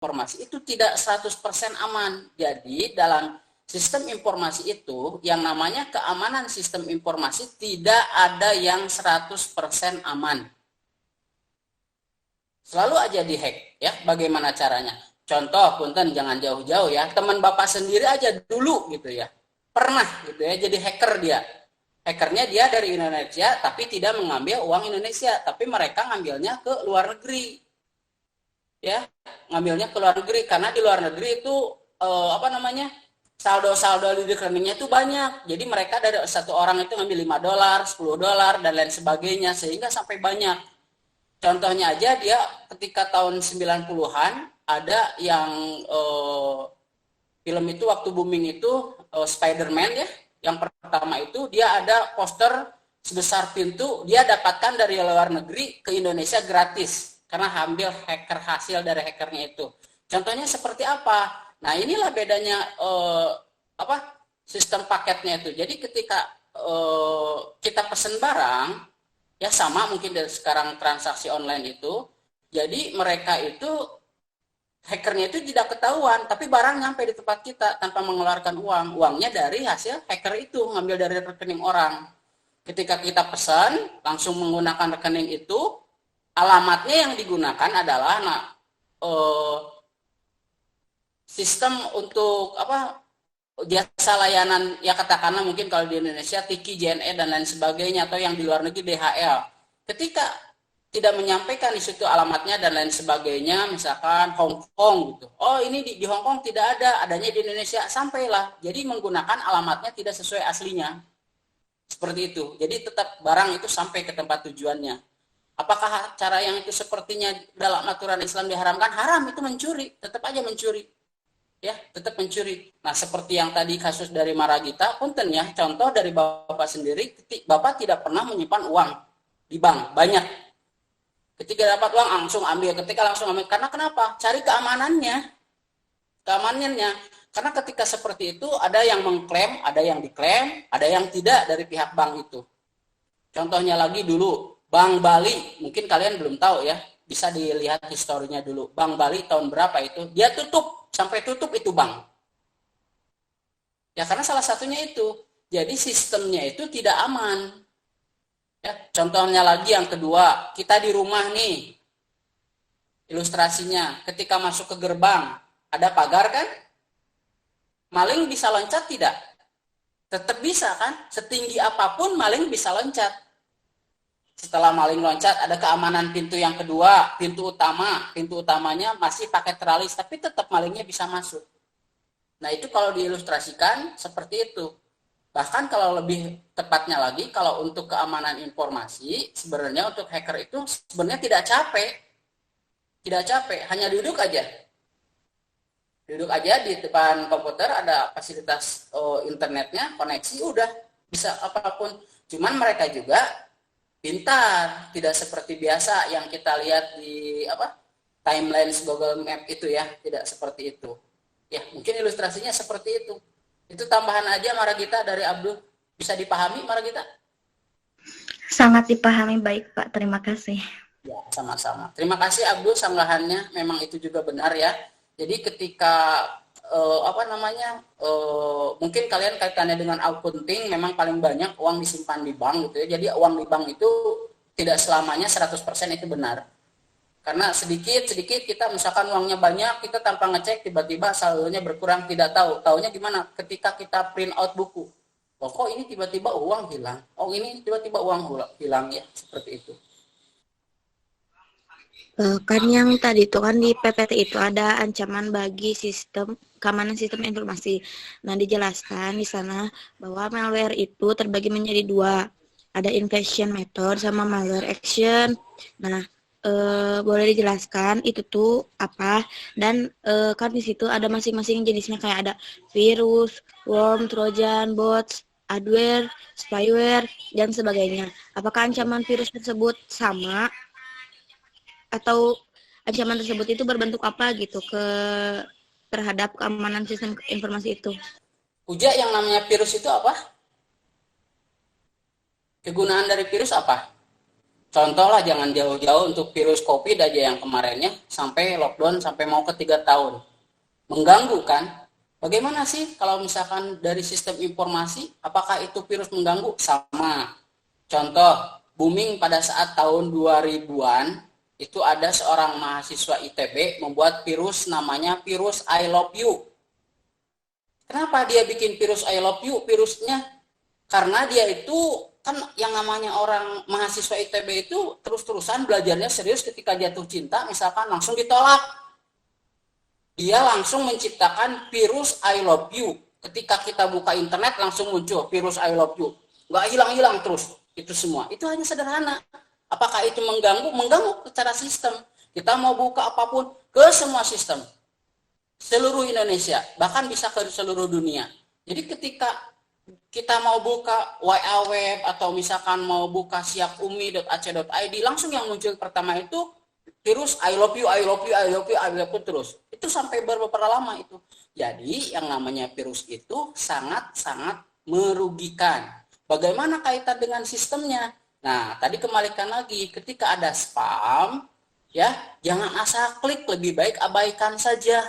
informasi itu tidak 100% aman. Jadi dalam sistem informasi itu yang namanya keamanan sistem informasi tidak ada yang 100% aman. Selalu aja dihack ya. Bagaimana caranya? Contoh, punten jangan jauh-jauh ya. Teman Bapak sendiri aja dulu gitu ya. Pernah gitu ya jadi hacker dia. Hackernya dia dari Indonesia tapi tidak mengambil uang Indonesia, tapi mereka ngambilnya ke luar negeri. Ya, ngambilnya ke luar negeri karena di luar negeri itu saldo-saldo di rekeningnya itu banyak. Jadi mereka dari satu orang itu ngambil $5, $10 dan lain sebagainya sehingga sampai banyak. Contohnya aja dia ketika tahun 90-an ada yang film itu waktu booming itu Spider-Man ya. Yang pertama itu dia ada poster sebesar pintu, dia dapatkan dari luar negeri ke Indonesia gratis karena ambil hacker hasil dari hackernya itu. Contohnya seperti apa? Nah, inilah bedanya sistem paketnya itu. Jadi ketika kita pesen barang, ya sama mungkin dari sekarang transaksi online itu, jadi mereka itu hackernya itu tidak ketahuan, tapi barang nyampe di tempat kita tanpa mengeluarkan uang. Uangnya dari hasil hacker itu, ngambil dari rekening orang. Ketika kita pesan, langsung menggunakan rekening itu, alamatnya yang digunakan adalah sistem untuk jasa layanan, ya katakanlah mungkin kalau di Indonesia Tiki, JNE dan lain sebagainya, atau yang di luar negeri DHL. Ketika tidak menyampaikan di situ alamatnya dan lain sebagainya, misalkan Hong Kong gitu. Oh, ini di Hong Kong tidak ada, adanya di Indonesia, sampailah. Jadi menggunakan alamatnya tidak sesuai aslinya. Seperti itu. Jadi tetap barang itu sampai ke tempat tujuannya. Apakah cara yang itu sepertinya dalam aturan Islam diharamkan? Haram, itu mencuri, tetap aja mencuri. Ya, tetap mencuri. Nah, seperti yang tadi kasus dari Maragita, punten ya, contoh dari Bapak sendiri, Bapak tidak pernah menyimpan uang di bank, banyak. Ketika dapat uang langsung ambil, karena kenapa? Cari keamanannya. Karena ketika seperti itu ada yang mengklaim, ada yang diklaim, ada yang tidak dari pihak bank itu. Contohnya lagi dulu, Bank Bali, mungkin kalian belum tahu ya, bisa dilihat historinya dulu. Bank Bali tahun berapa itu? Dia tutup, sampai tutup itu bank. Ya karena salah satunya itu. Jadi sistemnya itu tidak aman. Ya, contohnya lagi yang kedua, kita di rumah nih, ilustrasinya, ketika masuk ke gerbang, ada pagar kan? Maling bisa loncat tidak? Tetap bisa kan? Setinggi apapun maling bisa loncat. Setelah maling loncat, ada keamanan pintu yang kedua, pintu utama. Pintu utamanya masih pakai teralis, tapi tetap malingnya bisa masuk. Nah itu kalau diilustrasikan seperti itu. Bahkan kalau lebih tepatnya lagi, kalau untuk keamanan informasi, sebenarnya untuk hacker itu sebenarnya tidak capek, hanya duduk aja di depan komputer, ada fasilitas internetnya, koneksi, udah bisa apapun. Cuman mereka juga pintar, tidak seperti biasa yang kita lihat di timeline Google Map itu ya, tidak seperti itu. Ya mungkin ilustrasinya seperti itu. Itu tambahan aja Maragita dari Abdul. Bisa dipahami Maragita? Sangat dipahami, baik Pak. Terima kasih. Ya, sama-sama. Terima kasih Abdul sanggahannya. Memang itu juga benar ya. Jadi ketika mungkin kalian kaitannya dengan accounting, memang paling banyak uang disimpan di bank gitu ya. Jadi uang di bank itu tidak selamanya 100% itu benar. Karena sedikit kita misalkan uangnya banyak, kita tanpa ngecek tiba-tiba saldonya berkurang, tidak tahu. Taunya gimana? Ketika kita print out buku. Oh, kok ini tiba-tiba uang hilang? Oh, ini tiba-tiba uang hilang ya, seperti itu. Kan yang tadi itu kan di PPT itu ada ancaman bagi sistem keamanan sistem informasi. Nah, dijelaskan di sana bahwa malware itu terbagi menjadi dua. Ada invasion method sama malware action. Nah, boleh dijelaskan itu tuh apa, dan kan di situ ada masing-masing jenisnya, kayak ada virus, worm, trojan, bots, adware, spyware, dan sebagainya. Apakah ancaman virus tersebut sama atau ancaman tersebut itu berbentuk apa gitu terhadap keamanan sistem informasi itu? Uja, yang namanya virus itu apa? Kegunaan dari virus apa? Contoh lah, jangan jauh-jauh untuk virus COVID aja yang kemarinnya sampai lockdown sampai mau ke 3 tahun. Mengganggu kan? Bagaimana sih kalau misalkan dari sistem informasi, apakah itu virus mengganggu? Sama. Contoh, booming pada saat tahun 2000-an, itu ada seorang mahasiswa ITB membuat virus namanya virus I love you. Kenapa dia bikin virus I love you virusnya? Karena dia itu kan yang namanya orang mahasiswa ITB itu terus-terusan belajarnya serius, ketika jatuh cinta misalkan langsung ditolak. Dia langsung menciptakan virus I love you. Ketika kita buka internet langsung muncul virus I love you. Nggak hilang-hilang terus itu semua. Itu hanya sederhana. Apakah itu mengganggu? Mengganggu secara sistem. Kita mau buka apapun ke semua sistem. Seluruh Indonesia, bahkan bisa ke seluruh dunia. Jadi ketika kita mau buka WA web atau misalkan mau buka siapumi.ac.id, langsung yang muncul pertama itu virus I love you, I love you, I love you, I love you terus. Itu sampai berapa lama itu. Jadi yang namanya virus itu sangat-sangat merugikan. Bagaimana kaitan dengan sistemnya? Nah, tadi kembalikan lagi, ketika ada spam, ya jangan asal klik, lebih baik abaikan saja.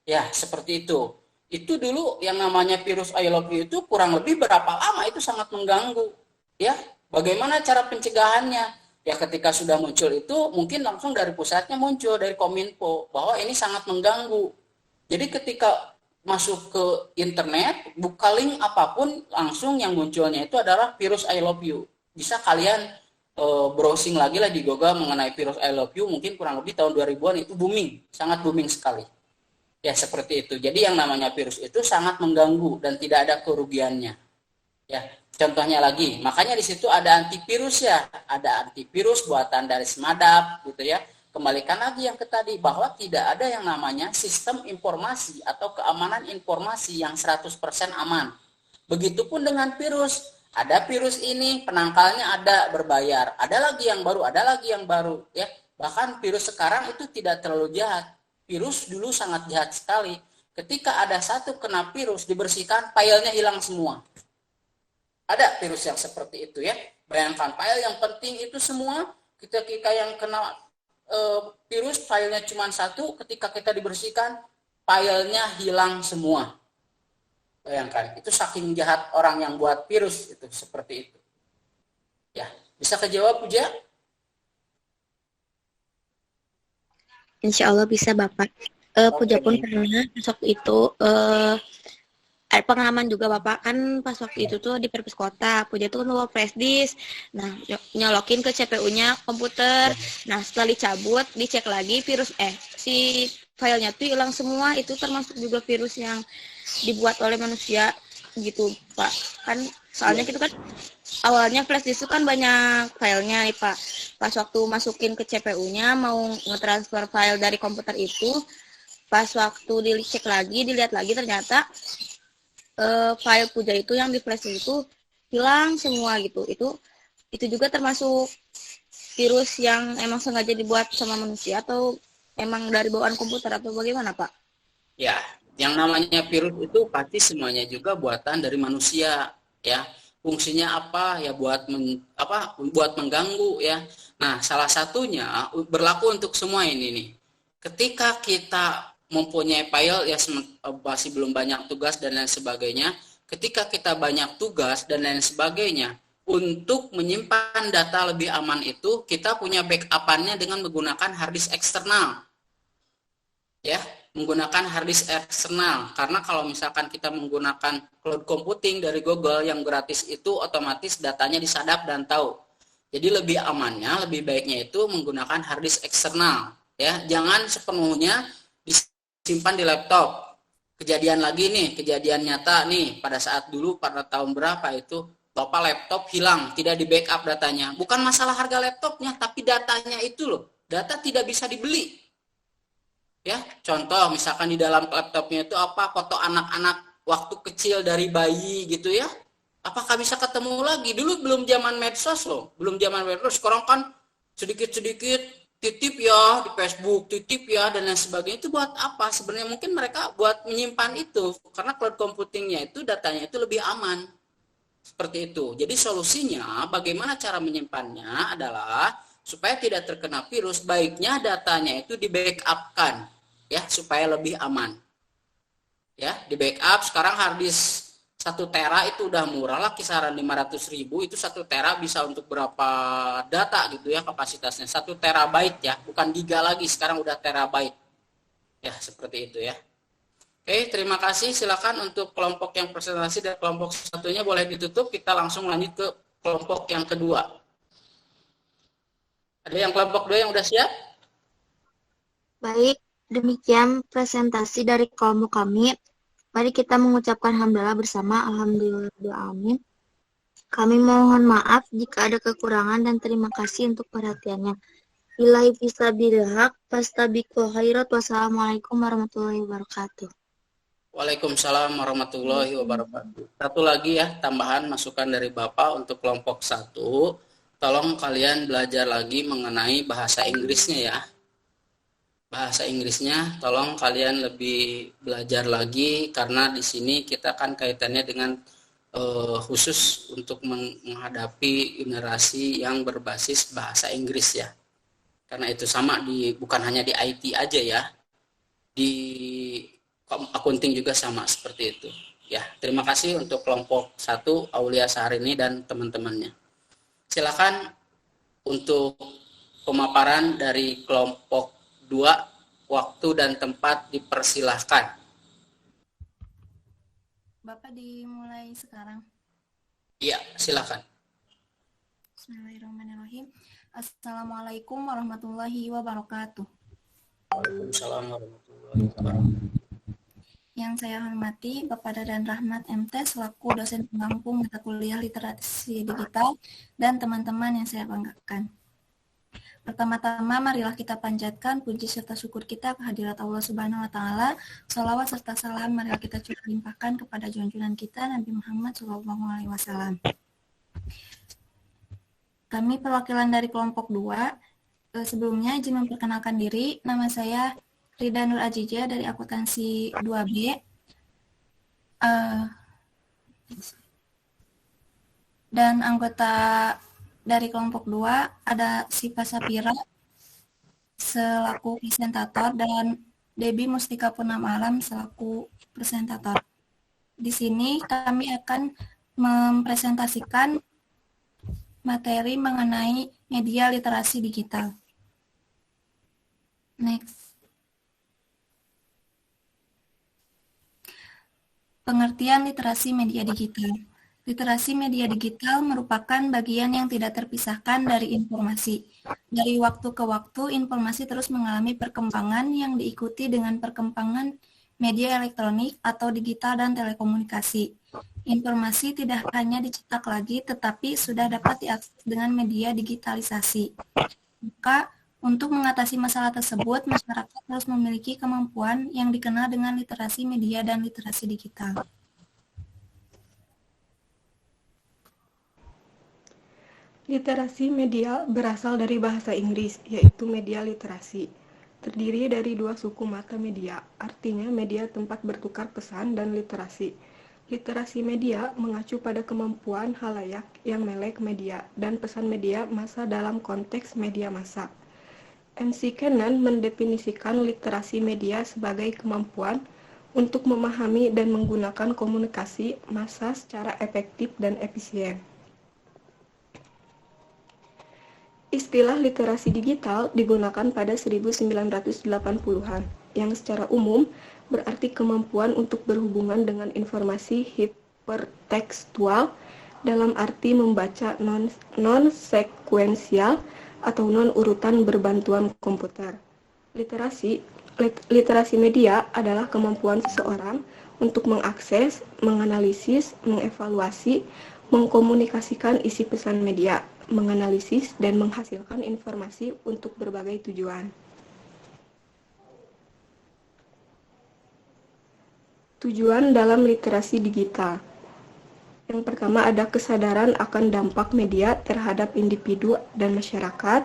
Ya, seperti itu. Itu dulu yang namanya virus I love you itu kurang lebih berapa lama itu sangat mengganggu. Ya, bagaimana cara pencegahannya? Ya ketika sudah muncul itu mungkin langsung dari pusatnya muncul dari Kominfo bahwa ini sangat mengganggu. Jadi ketika masuk ke internet, buka link apapun, langsung yang munculnya itu adalah virus I love you. Bisa kalian browsing lagi lah di Google mengenai virus I love you, mungkin kurang lebih tahun 2000-an itu booming, sangat booming sekali. Ya seperti itu. Jadi yang namanya virus itu sangat mengganggu dan tidak ada kerugiannya. Ya, contohnya lagi, makanya di situ ada antivirus ya, ada antivirus buatan dari Smadap gitu ya. Kembalikan lagi yang ke tadi bahwa tidak ada yang namanya sistem informasi atau keamanan informasi yang 100% aman. Begitupun dengan virus. Ada virus ini penangkalnya ada berbayar, ada lagi yang baru, ada lagi yang baru ya. Bahkan virus sekarang itu tidak terlalu jahat. Virus dulu sangat jahat sekali. Ketika ada satu kena virus dibersihkan, filenya hilang semua. Ada virus yang seperti itu ya. Bayangkan file yang penting itu semua, ketika yang kena virus filenya cuma satu, ketika kita dibersihkan filenya hilang semua. Bayangkan, itu saking jahat orang yang buat virus itu seperti itu. Ya, bisa kejawab Puja? Insya Allah bisa Bapak. Puja pun pernah waktu itu ada pengalaman juga Bapak, kan pas waktu itu tuh di perpus kota, Puja tuh bawa flash disk, nah nyolokin ke CPU-nya komputer, nah setelah dicabut, dicek lagi virus si filenya tuh hilang semua, itu termasuk juga virus yang dibuat oleh manusia gitu Pak. Kan soalnya gitu kan awalnya flash disk itu kan banyak filenya nih Pak. Pas waktu masukin ke CPU-nya mau ngetransfer file dari komputer itu, pas waktu dicek lagi, dilihat lagi ternyata file Puja itu yang di flash itu hilang semua gitu. Itu juga termasuk virus yang emang sengaja dibuat sama manusia atau emang dari bawaan komputer atau bagaimana Pak? Ya, yang namanya virus itu pasti semuanya juga buatan dari manusia ya. Fungsinya apa ya, buat mengganggu ya. Nah, salah satunya berlaku untuk semua ini nih. Ketika kita mempunyai file ya masih belum banyak tugas dan lain sebagainya, ketika kita banyak tugas dan lain sebagainya, untuk menyimpan data lebih aman itu kita punya backup-annya dengan menggunakan hard disk eksternal. Ya, menggunakan hard disk eksternal, karena kalau misalkan kita menggunakan cloud computing dari Google yang gratis itu otomatis datanya disadap dan tahu. Jadi lebih amannya, lebih baiknya itu menggunakan hard disk eksternal ya, jangan sepenuhnya disimpan di laptop. Kejadian lagi nih, kejadian nyata nih pada saat dulu pada tahun berapa itu Bapak laptop hilang, tidak di backup datanya. Bukan masalah harga laptopnya, tapi datanya itu loh, data tidak bisa dibeli. Ya, contoh misalkan di dalam laptopnya itu foto anak-anak waktu kecil dari bayi gitu ya. Apakah bisa ketemu lagi? Dulu belum zaman medsos loh, belum zaman medsos. Sekarang kan sedikit-sedikit titip ya di Facebook, titip ya dan lain sebagainya. Itu buat apa? Sebenarnya mungkin mereka buat menyimpan itu karena cloud computingnya itu datanya itu lebih aman. Seperti itu. Jadi solusinya bagaimana cara menyimpannya adalah supaya tidak terkena virus, baiknya datanya itu di backup-kan ya supaya lebih aman. Ya, di backup sekarang hard disk 1 tera itu udah murah lah, kisaran 500.000, itu 1 tera bisa untuk berapa data gitu ya kapasitasnya. 1 terabyte ya, bukan giga lagi, sekarang udah terabyte. Ya, seperti itu ya. Oke, terima kasih. Silakan untuk kelompok yang presentasi dan kelompok satunya boleh ditutup. Kita langsung lanjut ke kelompok yang kedua. Ada yang kelompok 2 yang udah siap? Baik, demikian presentasi dari kelompok kami. Mari kita mengucapkan hamdalah bersama. Alhamdulillahirrahmanirrahim. Kami mohon maaf jika ada kekurangan dan terima kasih untuk perhatiannya. Billahi fisabilillah, fastabiqul khairat. Wassalamualaikum warahmatullahi wabarakatuh. Waalaikumsalam warahmatullahi wabarakatuh. Satu lagi ya, tambahan masukan dari Bapak untuk kelompok 1. Tolong kalian belajar lagi mengenai bahasa Inggrisnya ya. Bahasa Inggrisnya tolong kalian lebih belajar lagi, karena di sini kita kan kaitannya dengan khusus untuk menghadapi generasi yang berbasis bahasa Inggris ya. Karena itu sama bukan hanya di IT aja ya. Di akunting juga sama seperti itu. Ya, terima kasih untuk kelompok 1 Aulia Saharini dan teman-temannya. Silakan untuk pemaparan dari kelompok 2, waktu dan tempat dipersilahkan. Bapak dimulai sekarang. Iya, silakan. Bismillahirrahmanirrahim. Assalamualaikum warahmatullahi wabarakatuh. Waalaikumsalam warahmatullahi wabarakatuh. Yang saya hormati Bapak Dadan Rahmat MT selaku dosen pengampu mata kuliah literasi digital dan teman-teman yang saya banggakan. Pertama-tama marilah kita panjatkan puji serta syukur kita kehadirat Allah Subhanahu wa taala. Shalawat serta salam marilah kita curah limpahkan kepada junjungan kita Nabi Muhammad SAW. Kami perwakilan dari kelompok 2. Sebelumnya izin memperkenalkan diri, nama saya Rida Nur Ajija dari akuntansi 2B. Dan anggota dari kelompok 2 ada Siva Sapira selaku presentator dan Debbie Mustika Purnama Alam selaku presentator. Di sini kami akan mempresentasikan materi mengenai media literasi digital. Next. Pengertian literasi media digital. Literasi media digital merupakan bagian yang tidak terpisahkan dari informasi. Dari waktu ke waktu, informasi terus mengalami perkembangan yang diikuti dengan perkembangan media elektronik atau digital dan telekomunikasi. Informasi tidak hanya dicetak lagi, tetapi sudah dapat diakses dengan media digitalisasi. Maka, untuk mengatasi masalah tersebut, masyarakat harus memiliki kemampuan yang dikenal dengan literasi media dan literasi digital. Literasi media berasal dari bahasa Inggris, yaitu media literasi. Terdiri dari 2 suku mata media, artinya media tempat bertukar pesan dan literasi. Literasi media mengacu pada kemampuan halayak yang melek media dan pesan media massa dalam konteks media massa. MC Kennan mendefinisikan literasi media sebagai kemampuan untuk memahami dan menggunakan komunikasi massa secara efektif dan efisien. Istilah literasi digital digunakan pada 1980-an, yang secara umum berarti kemampuan untuk berhubungan dengan informasi hipertekstual dalam arti membaca non-sekuensial atau non-urutan berbantuan komputer. Literasi media adalah kemampuan seseorang untuk mengakses, menganalisis, mengevaluasi, mengkomunikasikan isi pesan media, menganalisis, dan menghasilkan informasi untuk berbagai tujuan. Tujuan dalam literasi digital. Yang pertama ada kesadaran akan dampak media terhadap individu dan masyarakat.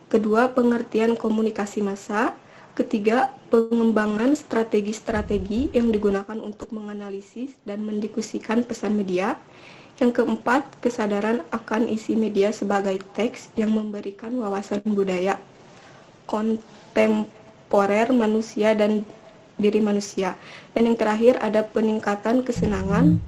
Kedua, pengertian komunikasi massa. Ketiga, pengembangan strategi-strategi yang digunakan untuk menganalisis dan mendiskusikan pesan media. Yang keempat, kesadaran akan isi media sebagai teks yang memberikan wawasan budaya kontemporer manusia dan diri manusia. Dan yang terakhir ada peningkatan kesenangan